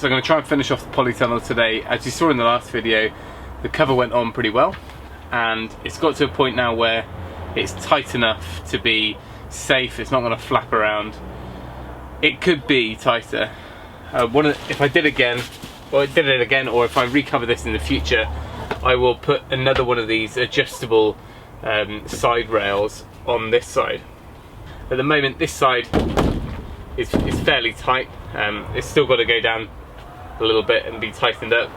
So I'm going to try and finish off the polytunnel today. As you saw in the last video, the cover went on pretty well, and it's got to a point now where it's tight enough to be safe. It's not going to flap around. It could be tighter. If I did it again, or if I recover this in the future, I will put another one of these adjustable side rails on this side. At the moment, this side is fairly tight. It's still got to go down a little bit and be tightened up,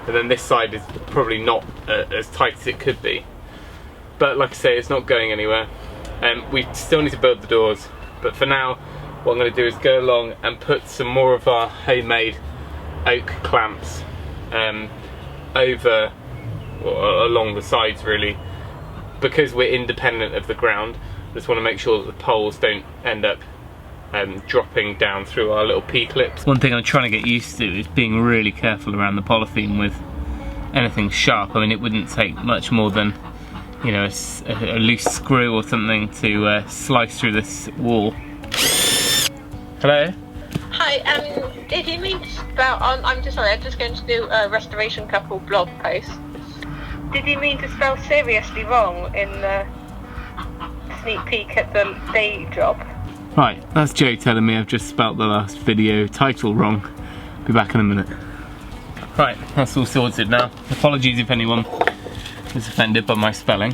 and then this side is probably not as tight as it could be. But like I say, it's not going anywhere. We still need to build the doors, but for now what I'm going to do is go along and put some more of our homemade oak clamps over or along the sides, really, because we're independent of the ground. I just want to make sure that the poles don't end up dropping down through our little P-clips. One thing I'm trying to get used to is being really careful around the polythene with anything sharp. I mean, it wouldn't take much more than, you know, a loose screw or something to slice through this wall. Hello? Hi, did you mean to spell, I'm just sorry, I'm just going to do a Restoration Couple blog post. Did you mean to spell seriously wrong in the sneak peek at the day job? Right, that's Joe telling me I've just spelt the last video title wrong. Be back in a minute. Right, that's all sorted now. Apologies if anyone is offended by my spelling.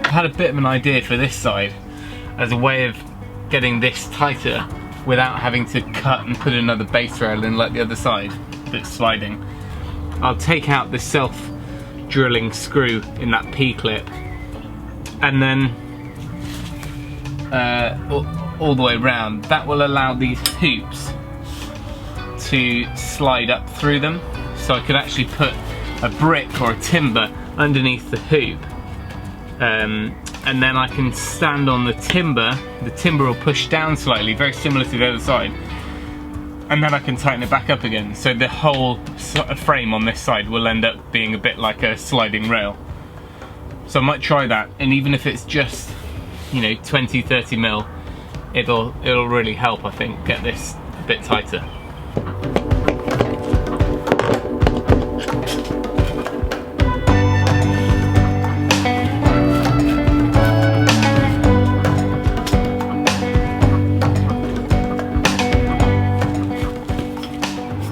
I had a bit of an idea for this side as a way of getting this tighter without having to cut and put another base rail in like the other side that's sliding. I'll take out the self-drilling screw in that P-clip, and then all the way around. That will allow these hoops to slide up through them, so I could actually put a brick or a timber underneath the hoop, and then I can stand on the timber will push down slightly, very similar to the other side, and then I can tighten it back up again, so the whole frame on this side will end up being a bit like a sliding rail. So I might try that, and even if it's just, you know, 20-30 mil, it'll really help, I think, get this a bit tighter.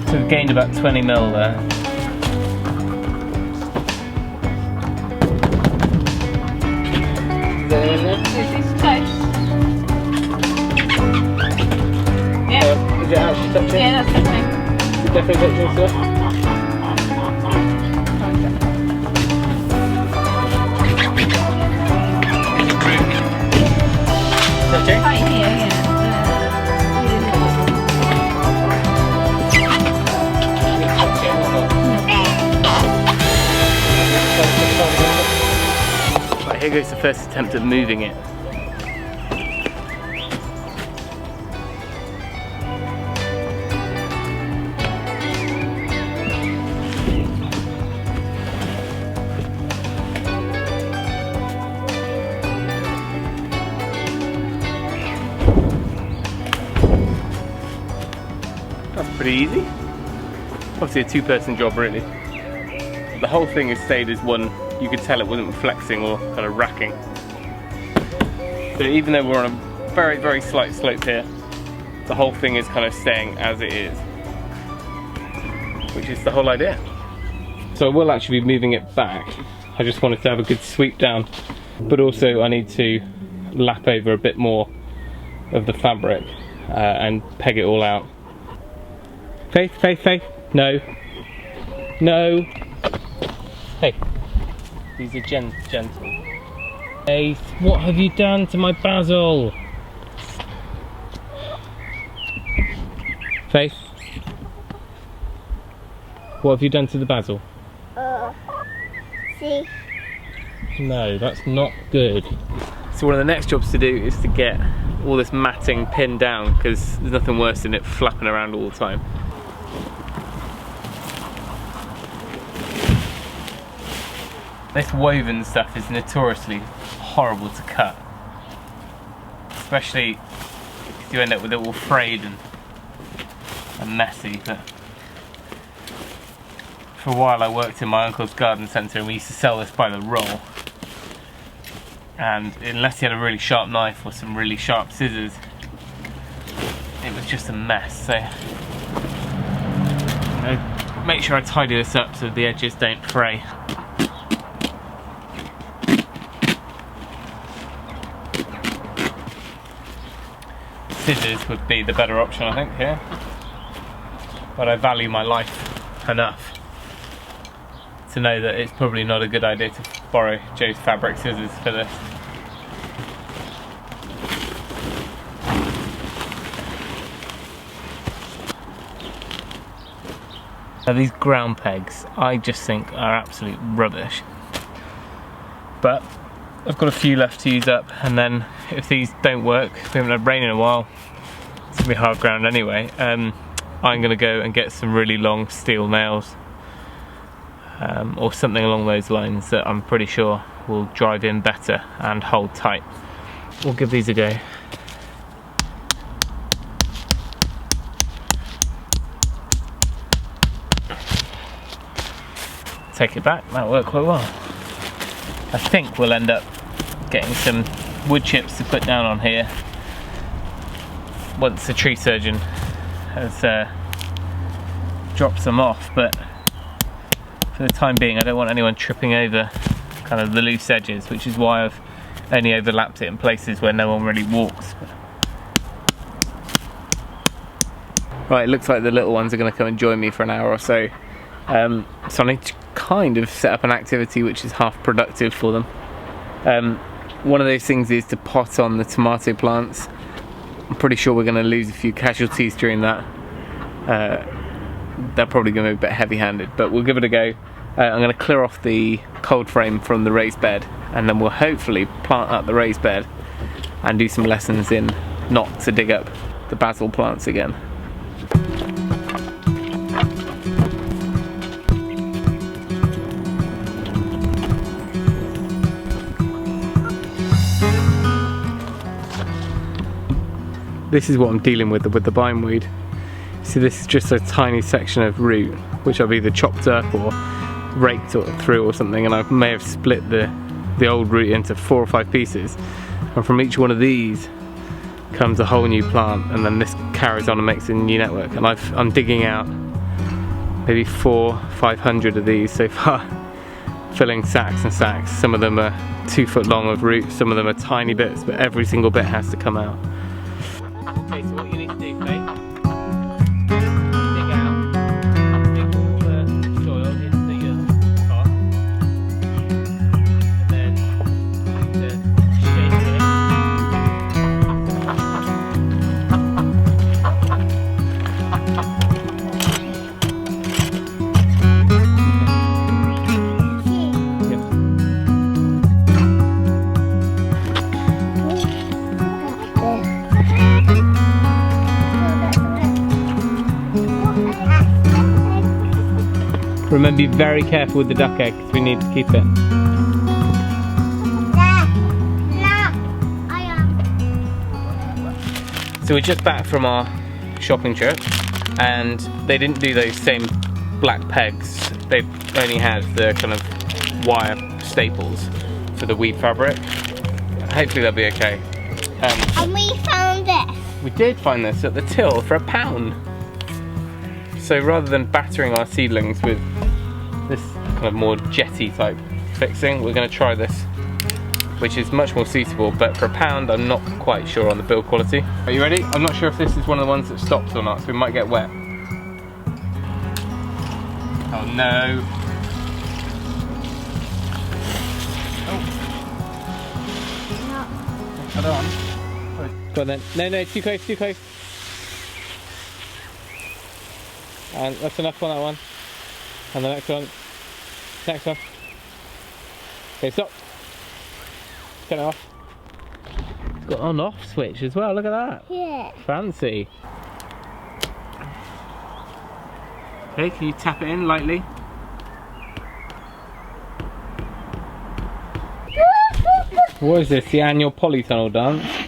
So we've gained about 20 mil there. This is close. Yeah. Is it actually touching? Yeah, that's touching. Is it definitely touching stuff? Touching? Right here, yeah. Right, here goes the first attempt at moving it. That's pretty easy. Obviously a two-person job, really. The whole thing has stayed as one. You could tell it wasn't flexing or kind of racking. So even though we're on a very, very slight slope here, the whole thing is kind of staying as it is, which is the whole idea. So I will actually be moving it back. I just wanted to have a good sweep down, but also I need to lap over a bit more of the fabric and peg it all out. Faith, Faith, Faith, no. No. Hey, these are gentle. Faith, what have you done to my basil? Faith, what have you done to the basil? See. No, that's not good. So one of the next jobs to do is to get all this matting pinned down, because there's nothing worse than it flapping around all the time. This woven stuff is notoriously horrible to cut, especially if you end up with it all frayed and messy. But for a while I worked in my uncle's garden centre and we used to sell this by the roll, and unless you had a really sharp knife or some really sharp scissors, it was just a mess. So make sure I tidy this up so the edges don't fray. Scissors would be the better option, I think, here. But I value my life enough to know that it's probably not a good idea to borrow Joe's fabric scissors for this. Now these ground pegs, I just think are absolute rubbish. But I've got a few left to use up, and then if these don't work, we haven't had rain in a while, it's gonna be hard ground anyway, I'm gonna go and get some really long steel nails or something along those lines that I'm pretty sure will drive in better and hold tight. We'll give these a go. Take it back, that'll work quite well. I think we'll end up getting some wood chips to put down on here once the tree surgeon has dropped them off, but for the time being I don't want anyone tripping over kind of the loose edges, which is why I've only overlapped it in places where no one really walks. Right, it looks like the little ones are going to come and join me for an hour or so. So I need to kind of set up an activity which is half productive for them. One of those things is to pot on the tomato plants. I'm pretty sure we're going to lose a few casualties during that. They're probably going to be a bit heavy-handed, but we'll give it a go. I'm going to clear off the cold frame from the raised bed, and then we'll hopefully plant up the raised bed and do some lessons in not to dig up the basil plants again. This is what I'm dealing with the bindweed. See, this is just a tiny section of root which I've either chopped up or raked through or something, and I may have split the old root into 4 or 5 pieces, and from each one of these comes a whole new plant, and then this carries on and makes a new network. And I'm digging out maybe 400-500 of these so far, filling sacks and sacks. Some of them are 2 foot long of root, some of them are tiny bits, but every single bit has to come out. Okay, so what you need to do, Faith, dig out, dig all the soil into your pot, and then you need to shake it. Remember, be very careful with the duck egg because we need to keep it. So we're just back from our shopping trip, and they didn't do those same black pegs. They only had the kind of wire staples for the weave fabric. Hopefully they'll be okay. And we found this. We did find this at the till for £1. So rather than battering our seedlings with this kind of more jetty type fixing, we're going to try this, which is much more suitable, but for £1 I'm not quite sure on the build quality. Are you ready? I'm not sure if this is one of the ones that stops or not, so we might get wet. Oh no. Oh. Cut on. Go on then. No, too close, too close. And that's enough on that one. And the next one. Next one. Okay, stop. Turn it off. It's got on off switch as well, look at that. Yeah. Fancy. Okay, can you tap it in lightly? What is this? The annual Polytunnel dance?